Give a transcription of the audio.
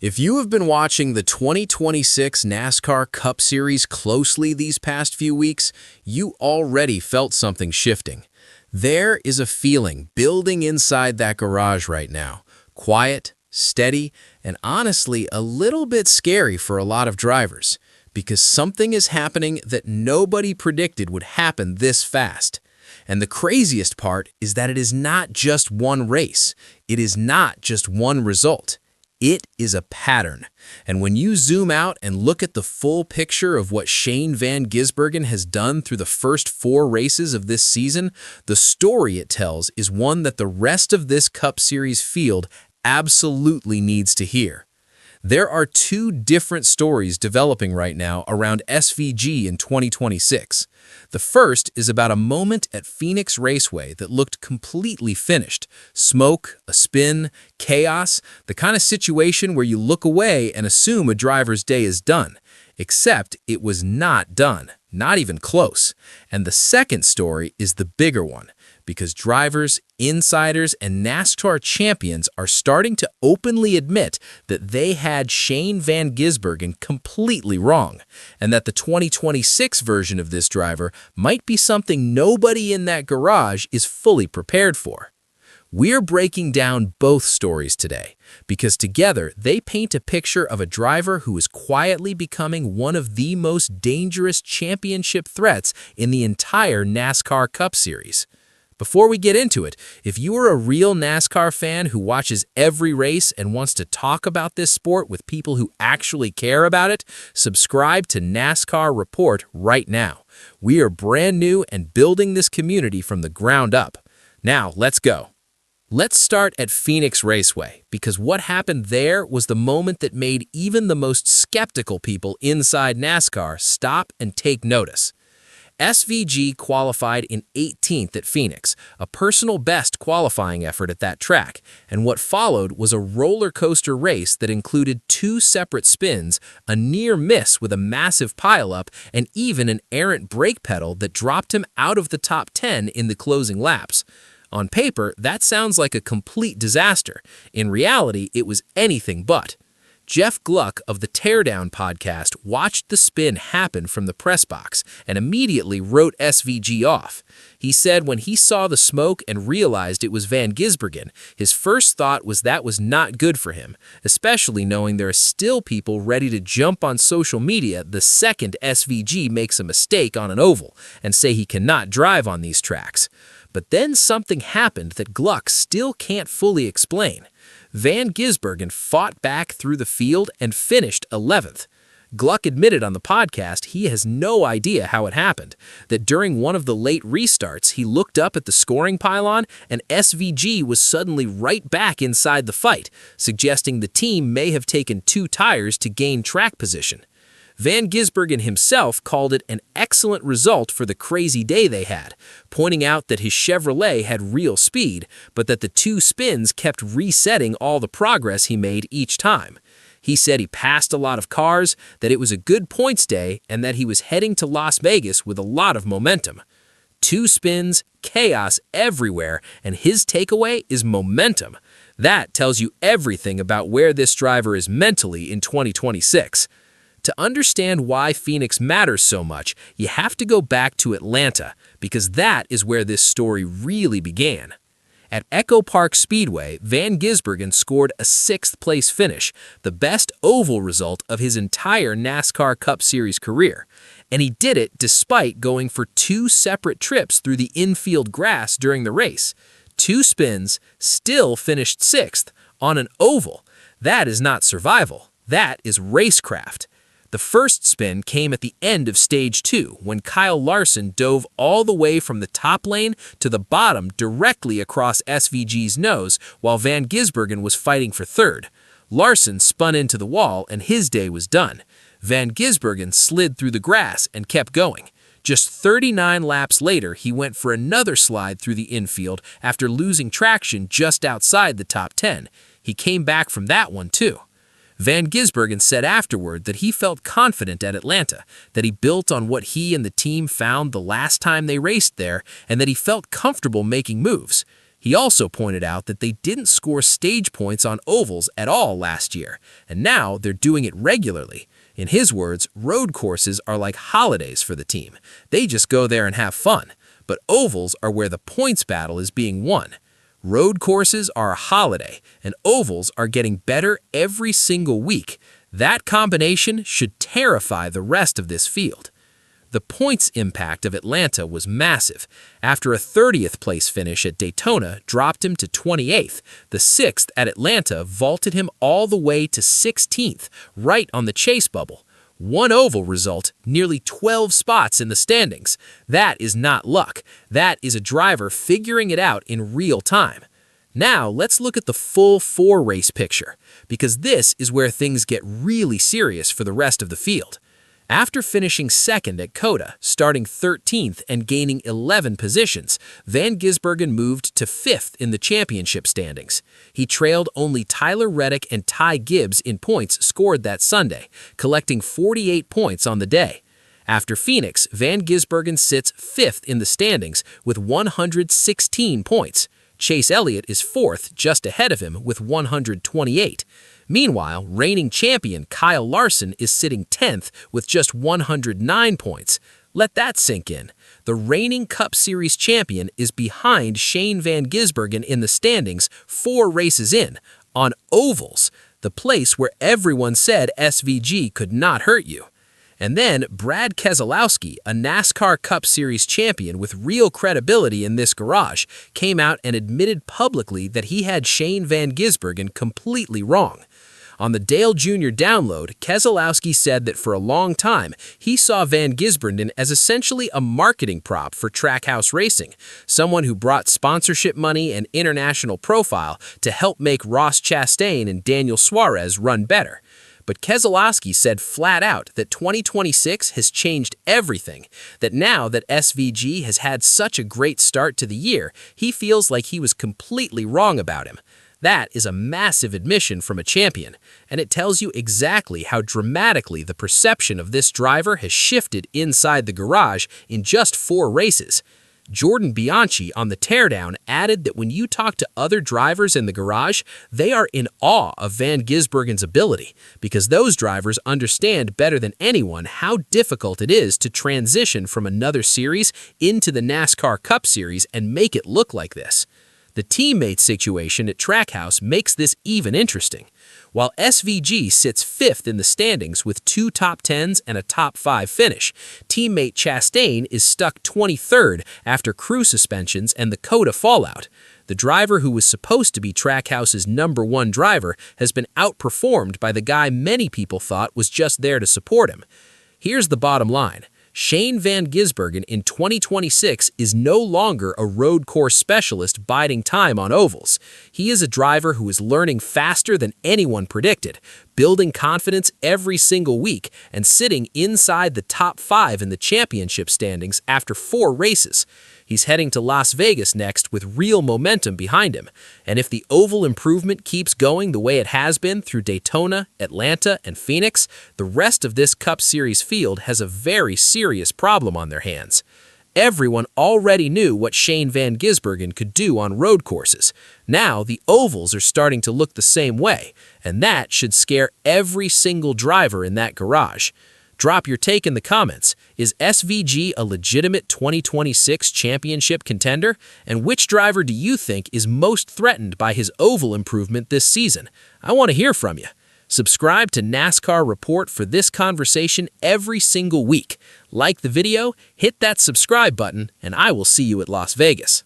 If you have been watching the 2026 NASCAR Cup Series closely these past few weeks, you already felt something shifting. There is a feeling building inside that garage right now. Quiet, steady, and honestly a little bit scary for a lot of drivers, because something is happening that nobody predicted would happen this fast. And the craziest part is that it is not just one race. It is not just one result. It is a pattern. And when you zoom out and look at the full picture of what Shane Van Gisbergen has done through the first 4 races of this season, the story it tells is one that the rest of this Cup Series field absolutely needs to hear. There are 2 different stories developing right now around SVG in 2026. The first is about a moment at Phoenix Raceway that looked completely finished. Smoke, a spin, chaos, the kind of situation where you look away and assume a driver's day is done. Except it was not done, not even close. And the second story is the bigger one, because drivers, insiders, and NASCAR champions are starting to openly admit that they had Shane Van Gisbergen completely wrong, and that the 2026 version of this driver might be something nobody in that garage is fully prepared for. We're breaking down both stories today, because together they paint a picture of a driver who is quietly becoming one of the most dangerous championship threats in the entire NASCAR Cup Series. Before we get into it, if you are a real NASCAR fan who watches every race and wants to talk about this sport with people who actually care about it, subscribe to NASCAR Report right now. We are brand new and building this community from the ground up. Now, let's go. Let's start at Phoenix Raceway, because what happened there was the moment that made even the most skeptical people inside NASCAR stop and take notice. SVG qualified in 18th at Phoenix, a personal best qualifying effort at that track, and what followed was a roller coaster race that included 2 separate spins, a near miss with a massive pileup, and even an errant brake pedal that dropped him out of the top 10 in the closing laps. On paper, that sounds like a complete disaster. In reality, it was anything but. Jeff Gluck of the Teardown podcast watched the spin happen from the press box and immediately wrote SVG off. He said when he saw the smoke and realized it was Van Gisbergen, his first thought was that was not good for him, especially knowing there are still people ready to jump on social media the second SVG makes a mistake on an oval and say he cannot drive on these tracks. But then something happened that Gluck still can't fully explain. Van Gisbergen fought back through the field and finished 11th. Gluck admitted on the podcast he has no idea how it happened, that during one of the late restarts he looked up at the scoring pylon and SVG was suddenly right back inside the fight, suggesting the team may have taken 2 tires to gain track position. Van Gisbergen himself called it an excellent result for the crazy day they had, pointing out that his Chevrolet had real speed, but that the 2 spins kept resetting all the progress he made each time. He said he passed a lot of cars, that it was a good points day, and that he was heading to Las Vegas with a lot of momentum. 2 spins, chaos everywhere, and his takeaway is momentum. That tells you everything about where this driver is mentally in 2026. To understand why Phoenix matters so much, you have to go back to Atlanta, because that is where this story really began. At Echo Park Speedway, Van Gisbergen scored a 6th-place finish, the best oval result of his entire NASCAR Cup Series career. And he did it despite going for 2 separate trips through the infield grass during the race. 2 spins, still finished 6th, on an oval. That is not survival. That is racecraft. The first spin came at the end of Stage 2, when Kyle Larson dove all the way from the top lane to the bottom directly across SVG's nose while Van Gisbergen was fighting for 3rd. Larson spun into the wall and his day was done. Van Gisbergen slid through the grass and kept going. Just 39 laps later, he went for another slide through the infield after losing traction just outside the top 10. He came back from that one too. Van Gisbergen said afterward that he felt confident at Atlanta, that he built on what he and the team found the last time they raced there, and that he felt comfortable making moves. He also pointed out that they didn't score stage points on ovals at all last year, and now they're doing it regularly. In his words, road courses are like holidays for the team. They just go there and have fun. But ovals are where the points battle is being won. Road courses are a holiday, and ovals are getting better every single week. That combination should terrify the rest of this field. The points impact of Atlanta was massive. After a 30th place finish at Daytona dropped him to 28th, the 6th at Atlanta vaulted him all the way to 16th, right on the chase bubble. One oval result, nearly 12 spots in the standings. That is not luck. That is a driver figuring it out in real time. Now, let's look at the full 4-race picture, because this is where things get really serious for the rest of the field. After finishing second at COTA, starting 13th and gaining 11 positions, Van Gisbergen moved to 5th in the championship standings. He trailed only Tyler Reddick and Ty Gibbs in points scored that Sunday, collecting 48 points on the day. After Phoenix, Van Gisbergen sits 5th in the standings with 116 points. Chase Elliott is 4th, just ahead of him with 128. Meanwhile, reigning champion Kyle Larson is sitting 10th with just 109 points. Let that sink in. The reigning Cup Series champion is behind Shane Van Gisbergen in the standings 4 races in, on ovals, the place where everyone said SVG could not hurt you. And then Brad Keselowski, a NASCAR Cup Series champion with real credibility in this garage, came out and admitted publicly that he had Shane Van Gisbergen completely wrong. On the Dale Jr. download, Keselowski said that for a long time, he saw Van Gisbergen as essentially a marketing prop for Trackhouse Racing, someone who brought sponsorship money and international profile to help make Ross Chastain and Daniel Suarez run better. But Keselowski said flat out that 2026 has changed everything, that now that SVG has had such a great start to the year, he feels like he was completely wrong about him. That is a massive admission from a champion, and it tells you exactly how dramatically the perception of this driver has shifted inside the garage in just 4 races. Jordan Bianchi on the teardown added that when you talk to other drivers in the garage, they are in awe of Van Gisbergen's ability, because those drivers understand better than anyone how difficult it is to transition from another series into the NASCAR Cup Series and make it look like this. The teammate situation at Trackhouse makes this even interesting. While SVG sits 5th in the standings with 2 top 10s and a top 5 finish, teammate Chastain is stuck 23rd after crew suspensions and the COTA fallout. The driver who was supposed to be Trackhouse's #1 driver has been outperformed by the guy many people thought was just there to support him. Here's the bottom line. Shane Van Gisbergen in 2026 is no longer a road course specialist biding time on ovals. He is a driver who is learning faster than anyone predicted, building confidence every single week, and sitting inside the top 5 in the championship standings after 4 races. He's heading to Las Vegas next with real momentum behind him, and if the oval improvement keeps going the way it has been through Daytona, Atlanta, and Phoenix, the rest of this Cup Series field has a very serious problem on their hands. Everyone already knew what Shane Van Gisbergen could do on road courses. Now the ovals are starting to look the same way, and that should scare every single driver in that garage. Drop your take in the comments. Is SVG a legitimate 2026 championship contender? And which driver do you think is most threatened by his oval improvement this season? I want to hear from you. Subscribe to NASCAR Report for this conversation every single week. Like the video, hit that subscribe button, and I will see you at Las Vegas.